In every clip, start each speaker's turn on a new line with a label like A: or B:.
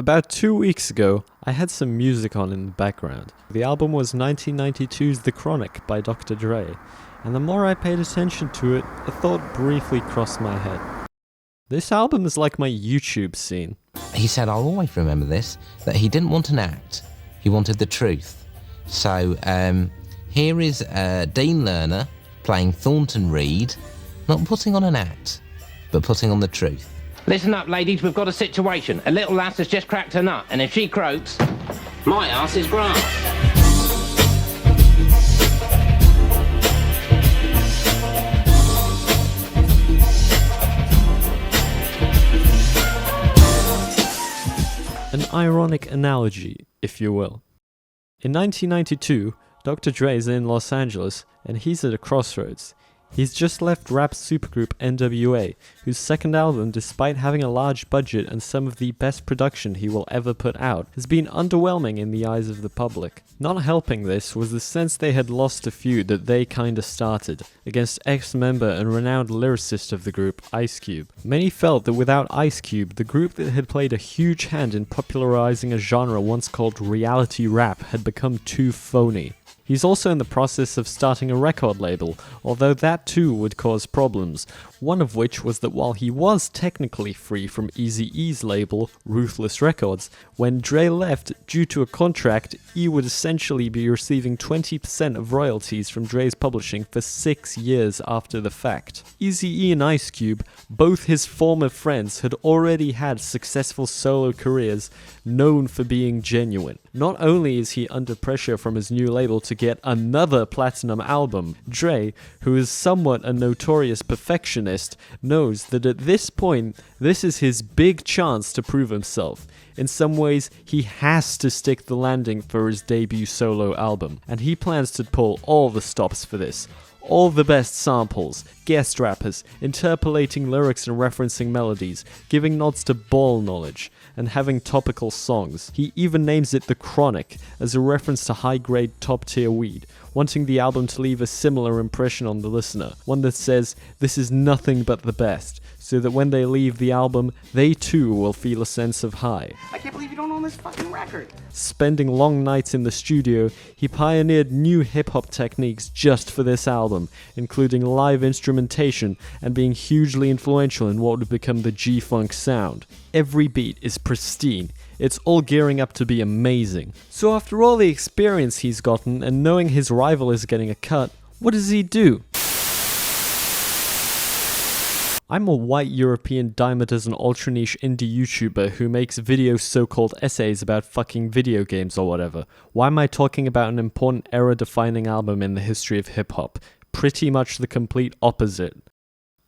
A: About 2 weeks ago, I had some music on in the background. The album was 1992's The Chronic by Dr. Dre, and the more I paid attention to it, a thought briefly crossed my head. This album is like my YouTube scene.
B: He said, I'll always remember this, that he didn't want an act, he wanted the truth. So here is Dean Lerner playing Thornton Reed, not putting on an act, but putting on the truth.
C: Listen up, ladies, we've got a situation. A little lass has just cracked her nut, and if she croaks, my ass is grass.
A: An ironic analogy, if you will. In 1992, Dr. Dre's in Los Angeles, and he's at a crossroads. He's just left rap supergroup N.W.A, whose second album, despite having a large budget and some of the best production he will ever put out, has been underwhelming in the eyes of the public. Not helping this was the sense they had lost a feud that they kinda started, against ex-member and renowned lyricist of the group, Ice Cube. Many felt that without Ice Cube, the group that had played a huge hand in popularizing a genre once called reality rap had become too phony. He's also in the process of starting a record label, although that too would cause problems, one of which was that while he was technically free from Eazy-E's label, Ruthless Records, when Dre left due to a contract, E would essentially be receiving 20% of royalties from Dre's publishing for 6 years after the fact. Eazy-E and Ice Cube, both his former friends, had already had successful solo careers known for being genuine. Not only is he under pressure from his new label to get another platinum album, Dre, who is somewhat a notorious perfectionist, knows that at this point, this is his big chance to prove himself. In some ways, he has to stick the landing for his debut solo album, and he plans to pull all the stops for this. All the best samples, guest rappers, interpolating lyrics and referencing melodies, giving nods to ball knowledge, and having topical songs. He even names it The Chronic, as a reference to high-grade top-tier weed, wanting the album to leave a similar impression on the listener, one that says, this is nothing but the best, so that when they leave the album, they too will feel a sense of high.
D: I can't believe you don't own this fucking record.
A: Spending long nights in the studio, he pioneered new hip-hop techniques just for this album, including live instrumentation and being hugely influential in what would become the G-Funk sound. Every beat is pristine. It's all gearing up to be amazing. So after all the experience he's gotten and knowing his rival is getting a cut, what does he do? I'm a white European dime-a-dozen ultra-niche indie YouTuber who makes videos so-called essays about fucking video games or whatever. Why am I talking about an important era-defining album in the history of hip-hop? Pretty much the complete opposite.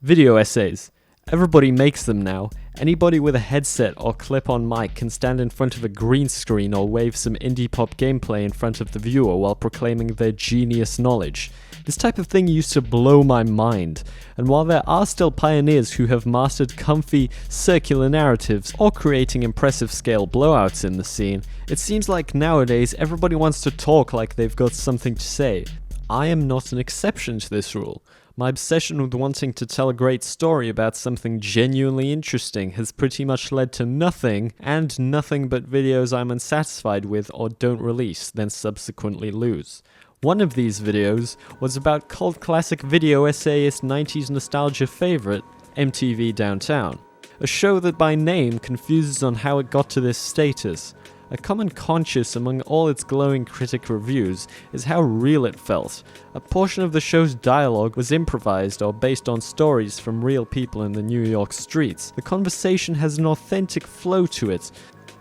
A: Video essays. Everybody makes them now. Anybody with a headset or clip-on mic can stand in front of a green screen or wave some indie pop gameplay in front of the viewer while proclaiming their genius knowledge. This type of thing used to blow my mind, and while there are still pioneers who have mastered comfy, circular narratives or creating impressive scale blowouts in the scene, it seems like nowadays everybody wants to talk like they've got something to say. I am not an exception to this rule. My obsession with wanting to tell a great story about something genuinely interesting has pretty much led to nothing, and nothing but videos I'm unsatisfied with or don't release, then subsequently lose. One of these videos was about cult classic video essayist 90s nostalgia favorite, MTV Downtown, a show that by name confuses on how it got to this status. A common conscience among all its glowing critic reviews is how real it felt. A portion of the show's dialogue was improvised or based on stories from real people in the New York streets. The conversation has an authentic flow to it.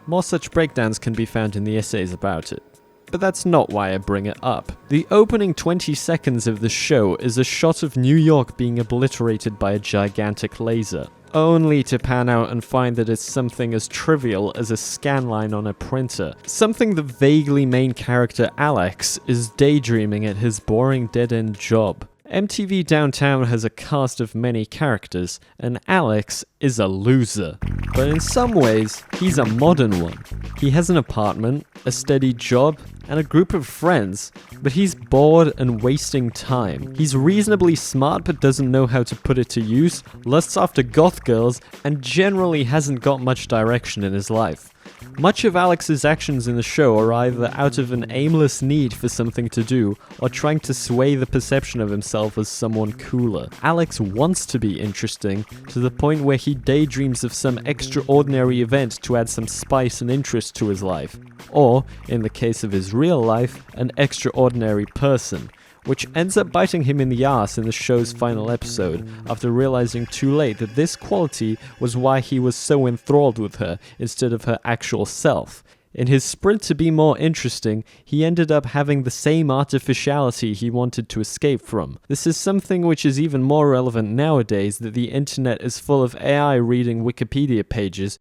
A: More such breakdowns can be found in the essays about it. But that's not why I bring it up. The opening 20 seconds of the show is a shot of New York being obliterated by a gigantic laser, only to pan out and find that it's something as trivial as a scan line on a printer. Something the vaguely main character Alex is daydreaming at his boring dead-end job. MTV Downtown has a cast of many characters, and Alex is a loser. But in some ways, he's a modern one. He has an apartment, a steady job, and a group of friends, but he's bored and wasting time. He's reasonably smart but doesn't know how to put it to use, lusts after goth girls, and generally hasn't got much direction in his life. Much of Alex's actions in the show are either out of an aimless need for something to do, or trying to sway the perception of himself as someone cooler. Alex wants to be interesting, to the point where he daydreams of some extraordinary event to add some spice and interest to his life. Or, in the case of his real life, an extraordinary person, which ends up biting him in the ass in the show's final episode, after realizing too late that this quality was why he was so enthralled with her, instead of her actual self. In his sprint to be more interesting, he ended up having the same artificiality he wanted to escape from. This is something which is even more relevant nowadays that the internet is full of AI reading Wikipedia pages.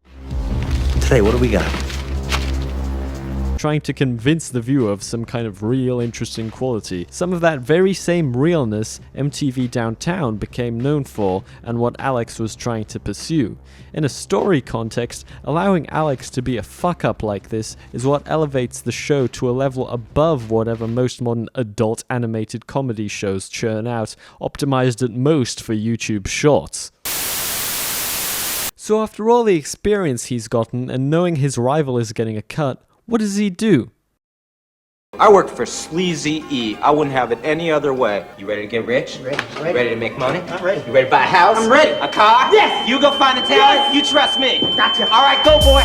E: Today, what do we got?
A: Trying to convince the viewer of some kind of real interesting quality. Some of that very same realness MTV Downtown became known for, and what Alex was trying to pursue. In a story context, allowing Alex to be a fuck-up like this is what elevates the show to a level above whatever most modern adult animated comedy shows churn out, optimized at most for YouTube Shorts. So after all the experience he's gotten, and knowing his rival is getting a cut, what does he do?
F: I work for Sleazy E. I wouldn't have it any other way.
C: You ready to get rich?
D: Ready.
C: You ready to make money?
D: I'm ready.
C: You ready to buy a house?
D: I'm ready.
C: A car?
D: Yes.
C: You go find the talent?
D: Yes.
C: You trust me?
D: Gotcha.
C: All right, go, boy.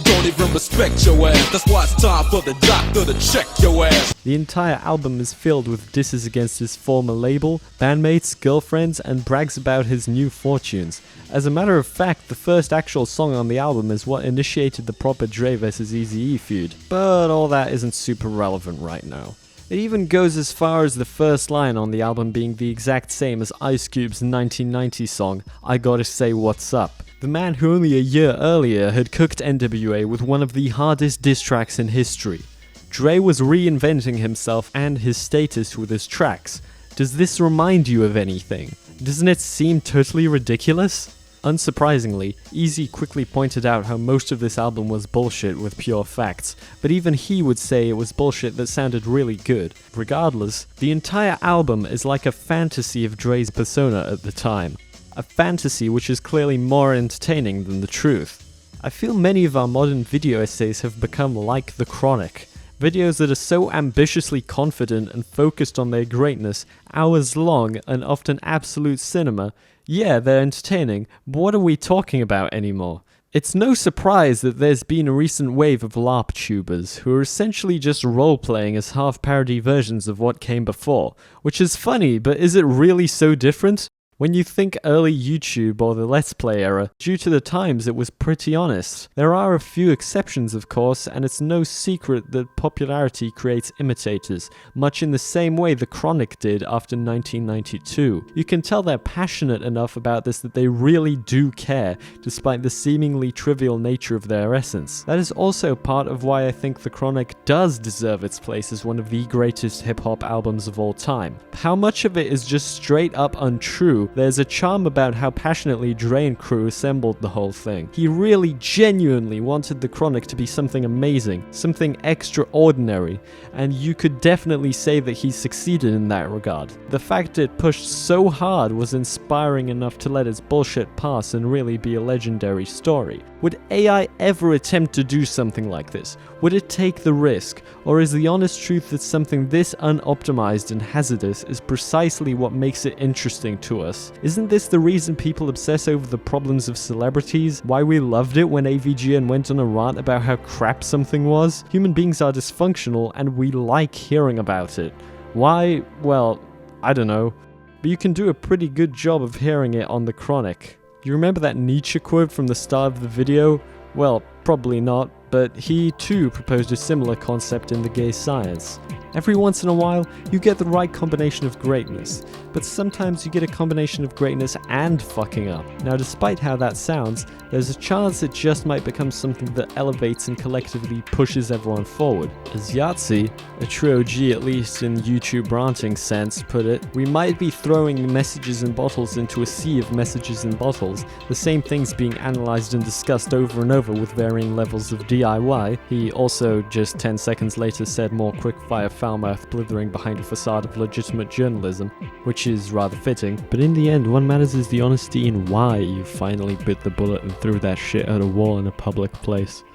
G: Don't even respect your ass. That's why it's time for the doctor to check your ass.
A: The entire album is filled with disses against his former label, bandmates, girlfriends, and brags about his new fortunes. As a matter of fact, the first actual song on the album is what initiated the proper Dre vs Eazy-E feud, but all that isn't super relevant right now. It even goes as far as the first line on the album being the exact same as Ice Cube's 1990 song, I Gotta Say What's Up. The man who only a year earlier had cooked N.W.A with one of the hardest diss tracks in history. Dre was reinventing himself and his status with his tracks. Does this remind you of anything? Doesn't it seem totally ridiculous? Unsurprisingly, Eazy quickly pointed out how most of this album was bullshit with pure facts, but even he would say it was bullshit that sounded really good. Regardless, the entire album is like a fantasy of Dre's persona at the time. A fantasy which is clearly more entertaining than the truth. I feel many of our modern video essays have become like The Chronic. Videos that are so ambitiously confident and focused on their greatness, hours long and often absolute cinema. Yeah, they're entertaining, but what are we talking about anymore? It's no surprise that there's been a recent wave of LARP tubers who are essentially just role-playing as half-parody versions of what came before, which is funny, but is it really so different? When you think early YouTube or the Let's Play era, due to the times it was pretty honest. There are a few exceptions of course, and it's no secret that popularity creates imitators, much in the same way The Chronic did after 1992. You can tell they're passionate enough about this that they really do care, despite the seemingly trivial nature of their essence. That is also part of why I think The Chronic does deserve its place as one of the greatest hip-hop albums of all time. How much of it is just straight up untrue? There's a charm about how passionately Dre and crew assembled the whole thing. He really genuinely wanted The Chronic to be something amazing, something extraordinary, and you could definitely say that he succeeded in that regard. The fact it pushed so hard was inspiring enough to let its bullshit pass and really be a legendary story. Would AI ever attempt to do something like this? Would it take the risk? Or is the honest truth that something this unoptimized and hazardous is precisely what makes it interesting to us? Isn't this the reason people obsess over the problems of celebrities? Why we loved it when AVGN went on a rant about how crap something was? Human beings are dysfunctional and we like hearing about it. Why? Well, I don't know. But you can do a pretty good job of hearing it on The Chronic. You remember that Nietzsche quote from the start of the video? Well, probably not, but he too proposed a similar concept in The Gay Science. Every once in a while, you get the right combination of greatness, but sometimes you get a combination of greatness and fucking up. Now, despite how that sounds, there's a chance it just might become something that elevates and collectively pushes everyone forward. As Yahtzee, a true OG at least in YouTube ranting sense, put it, we might be throwing messages in bottles into a sea of messages in bottles, the same things being analysed and discussed over and over with varying levels of DIY. He also, just 10 seconds later, said more quick-fire foul-mouth blithering behind a facade of legitimate journalism, which is rather fitting. But in the end, what matters is the honesty in why you finally bit the bullet and threw that shit at a wall in a public place.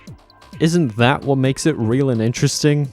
A: Isn't that what makes it real and interesting?